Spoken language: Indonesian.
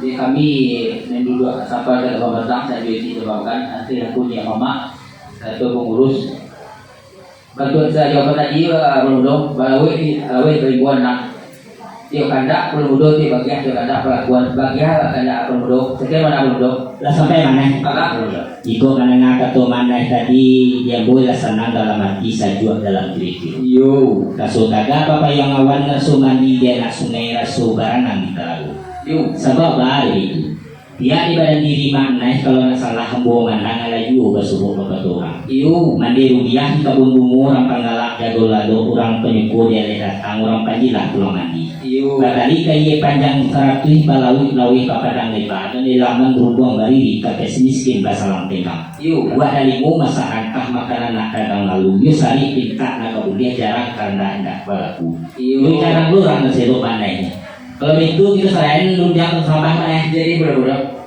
Jadi kami yang dulu sampai ke pemerintah saya juga sebabkan nanti yang punya mama atau pengurus bantuan saya jawab tadi belum bawa ribuan nak dia kandak belum udah dia bagian dia kandak pelakuan bagian kandak belum udah sekian mana belum udah Lah sampai mana? kakak Iko karena ngaka to mana tadi dia boleh senang dalam hati sajuak dalam diri. yo Kaso taga apa yang awan na sumandi dia nak sungai rasu baranang di tahu. yo Sebab bari itu dia di badan diri mana kalau nak salah hembongan nang alayu basuruh bapak orang. yo Mandiru dia kabun bungu orang panggalak jadol lado orang penyukur dia datang orang panjilah pulang mandi. yo Badali kaya panjang 100 balawi lawi papadang lebar dan ilaman berubah bari kakek semiskin basalang tengah. yo Buat dalimu masa angkah makanan nak kadang lalu. Yo sari pinta nak kemudian jarang karena hendak balaku. yo Yo jarang lu orang nasi lu pandainya. Kalau itu kita selain lu jangan sampah mana. jadi berapa